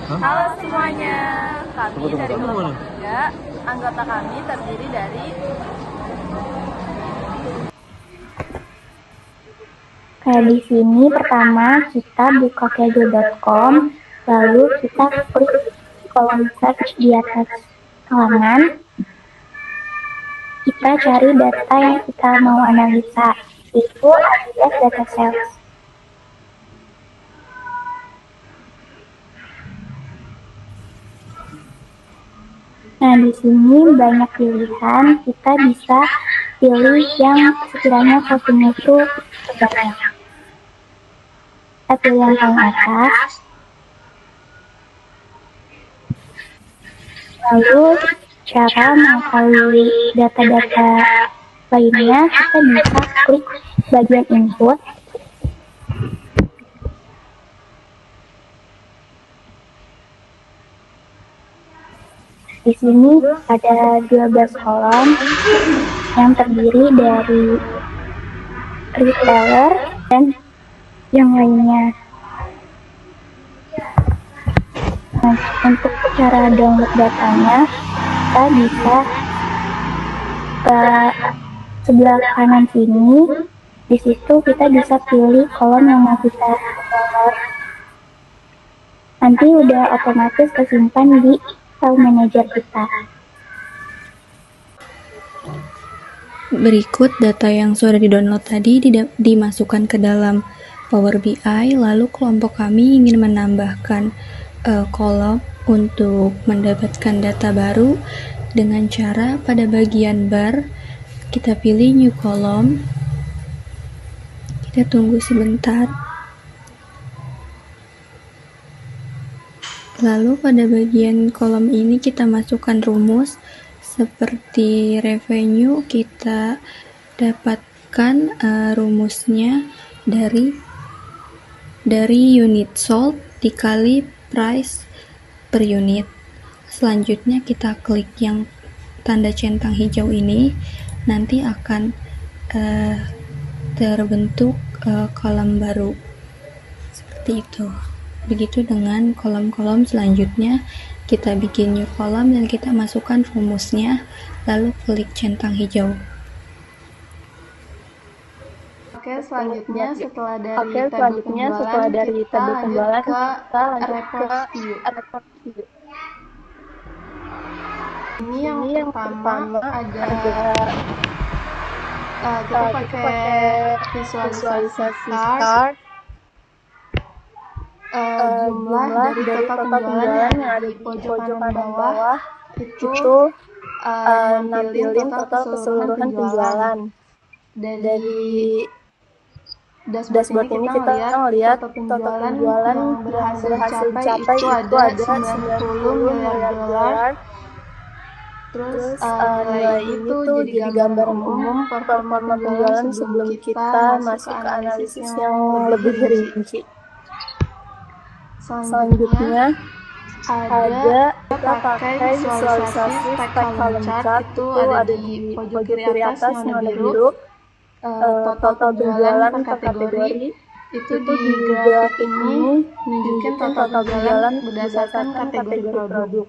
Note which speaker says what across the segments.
Speaker 1: Halo semuanya, kami dari kelompok 3, anggota kami terdiri dari
Speaker 2: Di sini pertama kita buka kaggle.com, lalu kita klik kolom search di atas halaman. Kita cari data yang kita mau analisa, itu Adidas Data Sales. Nah, di sini banyak pilihan, kita bisa pilih yang sekiranya costingnya itu banyak. Kita pilih yang paling atas. Lalu cara mengetahui data-data lainnya, kita bisa klik bagian input. Di sini ada 12 kolom yang terdiri dari retailer dan yang lainnya. Nah, untuk cara download datanya, kita bisa ke sebelah kanan sini. Di situ kita bisa pilih kolom yang mau kita download. Nanti udah otomatis kesimpan di file manager kita.
Speaker 3: Berikut data yang sudah di-download tadi dimasukkan ke dalam Power BI, lalu kelompok kami ingin menambahkan kolom untuk mendapatkan data baru dengan cara pada bagian bar kita pilih new column. Kita tunggu sebentar. Lalu pada bagian kolom ini kita masukkan rumus. Seperti revenue, kita dapatkan rumusnya dari unit sold dikali price per unit. Selanjutnya kita klik yang tanda centang hijau ini, nanti akan terbentuk kolom baru seperti itu. Begitu dengan kolom-kolom selanjutnya, kita bikin new column dan kita masukkan rumusnya, lalu klik centang hijau.
Speaker 1: Oke, selanjutnya setelah dari tabel penjualan, kita lanjut ke report view. Ini yang pertama ada kita pakai visualisasi card. Jumlah dari total penjualan yang ada di pojokan bawah itu nampilin total keseluruhan penjualan. Dari dashboard ini kita melihat total penjualan yang berhasil dicapai itu ada 90 miliar dolar. Terus nilai itu jadi gambaran umum performa penjualan sebelum kita masuk ke analisis yang lebih rinci. Selanjutnya ada kita pakai visualisasi stack column chart, itu ada di pojok kiri atas yang warna biru. Total penjualan per kategori itu di grafik ini menunjukkan total penjualan berdasarkan kategori produk.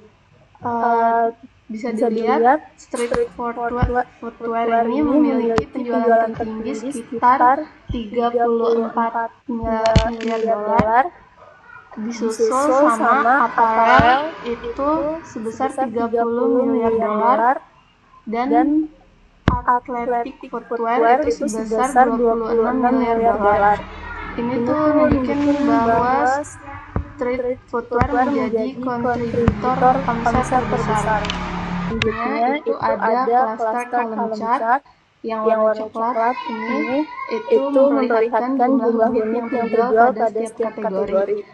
Speaker 1: Bisa dilihat street footwear ini memiliki penjualan tertinggi sekitar 34 miliar dolar, disusul sama apparel itu sebesar 30 miliar dolar, dan athletic footwear itu sebesar 26 miliar dolar. Ini tuh menunjukkan bahwa street footwear menjadi kontributor omset terbesar. Selanjutnya itu ada cluster column chart yang warna coklat ini itu memperlihatkan jumlah unit yang terjual pada setiap kategori.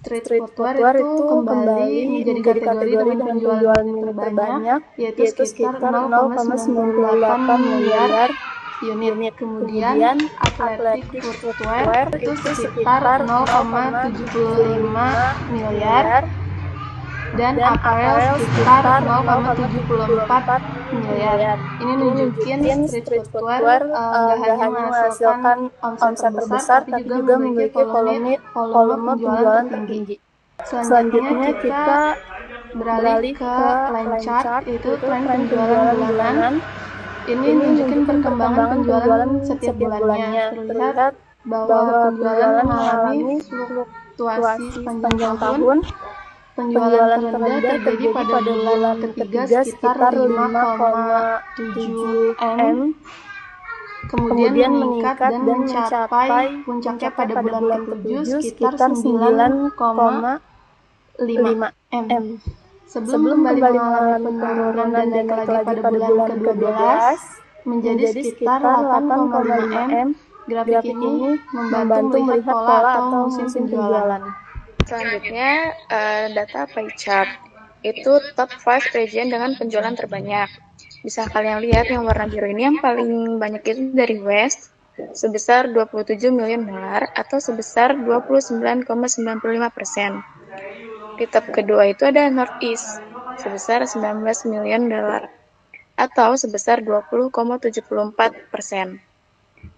Speaker 1: Street footwear itu kembali menjadi kategori dengan penjualan unit terbanyak, yaitu sekitar 0,98 miliar unit. Kemudian athletic footwear itu sekitar 0,75 miliar, dan apparel sekitar 0,74 miliar. Ini nunjukin street footwear nggak hanya menghasilkan omset terbesar, tapi juga memiliki volume penjualan tertinggi. Selanjutnya kita beralih ke line chart, yaitu tren penjualan bulanan. Ini menunjukkan perkembangan penjualan setiap bulannya. Terlihat bahwa penjualan mengalami fluktuasi sepanjang tahun. Penjualan terendah terjadi pada bulan ketiga sekitar 5,7 M, kemudian meningkat dan mencapai puncaknya pada bulan ke-7 sekitar 9,5 M. Sebelum kembali mengalami penurunan dan naik lagi pada bulan ke-12 menjadi sekitar 8,5 M. Grafik ini membantu melihat pola atau musim penjualan.
Speaker 4: Selanjutnya, data pie chart. Itu top 5 region dengan penjualan terbanyak. Bisa kalian lihat yang warna biru ini yang paling banyak itu dari West, sebesar 27 million dolar atau sebesar 29,95%. Di top kedua itu ada Northeast, sebesar 19 million dolar atau sebesar 20,74%.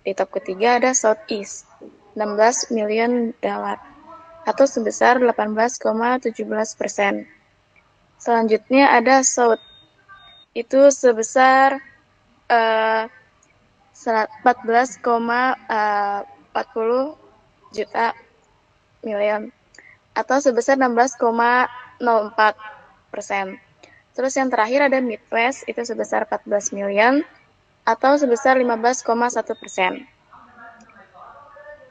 Speaker 4: Di top ketiga ada Southeast, 16 million dolar atau sebesar 18,17%. Selanjutnya ada South, itu sebesar 14,40 juta miliar atau sebesar 16,04%. Terus yang terakhir ada Midwest, itu sebesar 14 million atau sebesar 15,1%.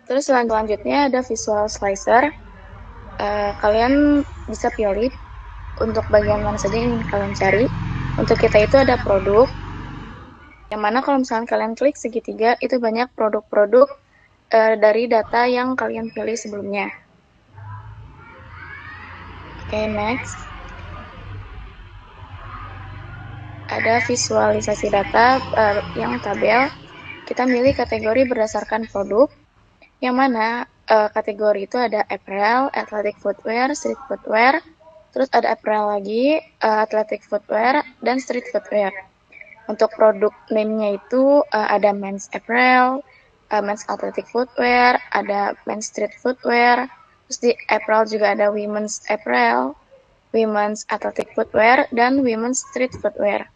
Speaker 4: Terus selanjutnya ada visual slicer. Kalian bisa pilih untuk bagian mana saja yang ingin kalian cari. Untuk kita itu ada produk, yang mana kalau misalnya kalian klik segitiga, itu banyak produk-produk dari data yang kalian pilih sebelumnya. Oke, next. Ada visualisasi data yang tabel. Kita milih kategori berdasarkan produk, yang mana kategori itu ada apparel, athletic footwear, street footwear, terus ada apparel lagi, athletic footwear, dan street footwear. Untuk produk name-nya itu ada men's apparel, men's athletic footwear, ada men's street footwear, terus di apparel juga ada women's apparel, women's athletic footwear, dan women's street footwear.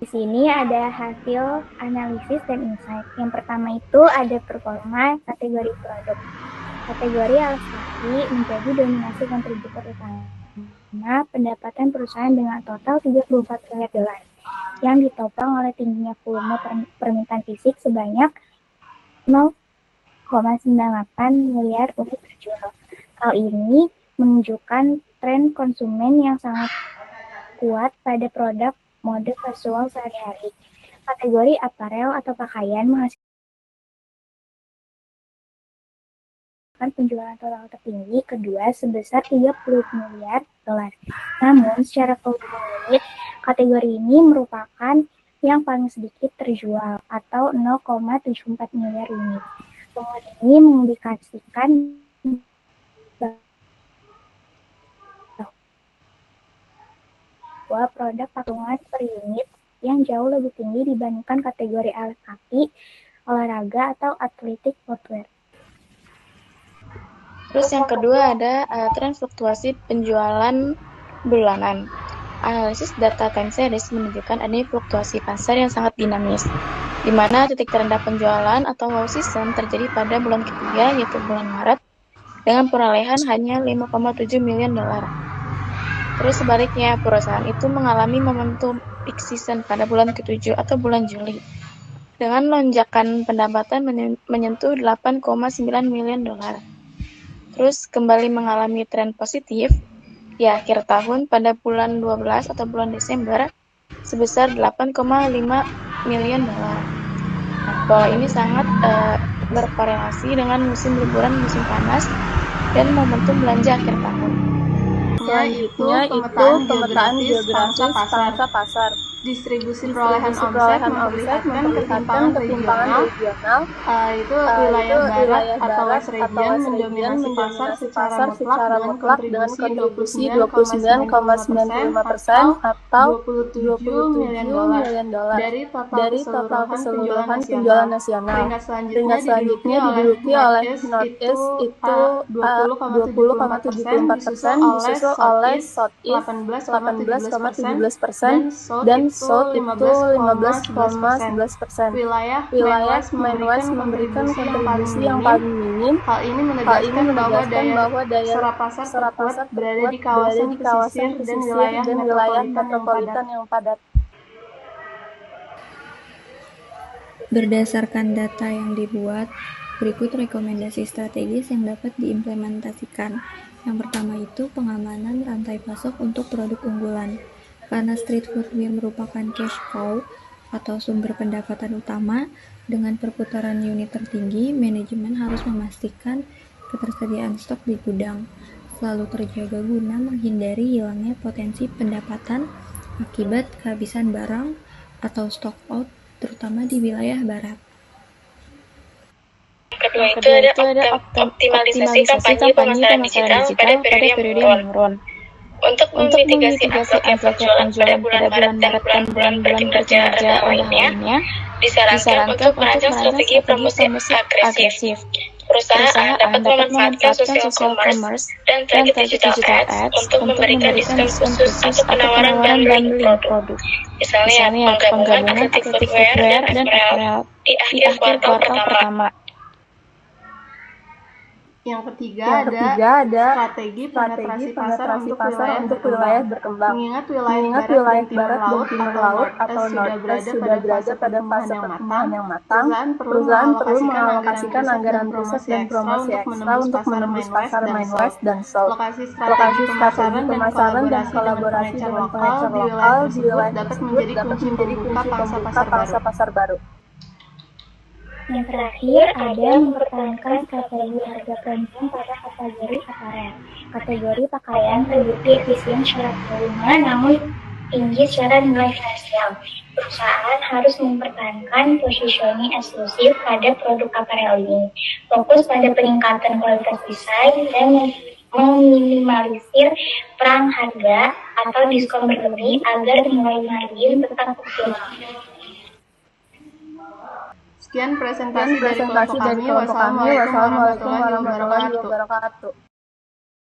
Speaker 2: Di sini ada hasil analisis dan insight. Yang pertama itu ada performa kategori produk. Kategori alas kaki menjadi dominasi kontributor utama pendapatan perusahaan dengan total 34 miliar dolar yang ditopang oleh tingginya volume permintaan fisik sebanyak 0,98 miliar unit terjual. Hal ini menunjukkan tren konsumen yang sangat kuat pada produk mode casual sehari-hari. Kategori aparel atau pakaian menghasilkan penjualan total tertinggi kedua sebesar 30 miliar dolar. Namun secara volume unit, kategori ini merupakan yang paling sedikit terjual atau 0,74 miliar unit. Temuan ini mengindikasikan bahwa produk patungan per unit yang jauh lebih tinggi dibandingkan kategori alas kaki, olahraga, atau athletic footwear.
Speaker 4: Terus yang kedua ada tren fluktuasi penjualan bulanan. Analisis data time series menunjukkan adanya fluktuasi pasar yang sangat dinamis, di mana titik terendah penjualan atau low season terjadi pada bulan ketiga, yaitu bulan Maret, dengan perolehan hanya 5,7 miliar dolar. Terus sebaliknya, perusahaan itu mengalami momentum peak season pada bulan ke-7 atau bulan Juli, dengan lonjakan pendapatan menyentuh 8,9 miliar dolar. Terus kembali mengalami tren positif di akhir tahun pada bulan 12 atau bulan Desember sebesar 8,5 miliar dolar. Nah, pola ini sangat berkorelasi dengan musim liburan musim panas dan momentum belanja akhir tahun.
Speaker 1: Selanjutnya itu pemetaan geografis pangsa pasar. Distribusi perolehan omset memperlihatkan ketimpangan regional, itu wilayah barat atau West Region mendominasi pasar secara mutlak dengan kontribusi 29,95% atau $27 miliar dari total keseluruhan penjualan nasional. Peringkat selanjutnya diduduki oleh Northeast itu 20,74%, disusul oleh Southeast 18,17% dan South itu 15,11%. Wilayah Main West memberikan kontribusi yang paling minim. Hal ini menegaskan bahwa daya serap pasar terkuat berada di kawasan pesisir dan wilayah metropolitan yang padat.
Speaker 3: Berdasarkan data yang dibuat, berikut rekomendasi strategis yang dapat diimplementasikan. Yang pertama itu pengamanan rantai pasok untuk produk unggulan. Karena street foodwear merupakan cash cow atau sumber pendapatan utama, dengan perputaran unit tertinggi, manajemen harus memastikan ketersediaan stok di gudang selalu terjaga guna menghindari hilangnya potensi pendapatan akibat kehabisan barang atau stock out, terutama di wilayah barat.
Speaker 4: Kedua itu ada optimalisasi kampanye pemasaran digital pada periode yang menurun. Untuk memitigasi anjloknya penjualan pada bulan Maret dan bulan-bulan kerja lainnya, disarankan untuk merancang strategi promosi agresif. Perusahaan dapat memanfaatkan social commerce dan target digital ads untuk memberikan diskon khusus atau penawaran bundling produk. Misalnya penggabungan athletic footwear dan apparel di akhir kuartal pertama.
Speaker 1: Yang ketiga ada strategi penetrasi pasar untuk wilayah berkembang. Mengingat wilayah barat dan timur laut atau Northwest sudah berada pada fase pertumbuhan yang matang, perusahaan perlu mengalokasikan anggaran riset dan promosi ekstra untuk menembus pasar Main West dan South. Lokasi strategi pemasaran dan kolaborasi dengan pengecer lokal di wilayah dapat menjadi kunci pembuka pangsa pasar baru.
Speaker 2: Yang terakhir ada mempertahankan strategi harga premium pada kategori apparel. Kategori pakaian terbukti efisien secara volume namun tinggi secara nilai finansial. Perusahaan harus mempertahankan positioning eksklusif pada produk apparel ini, fokus pada peningkatan kualitas desain dan meminimalisir perang harga atau diskon berlebih agar nilai margin tetap optimal.
Speaker 1: Sekian presentasi dari kelompok kami. Wassalamualaikum warahmatullahi wabarakatuh.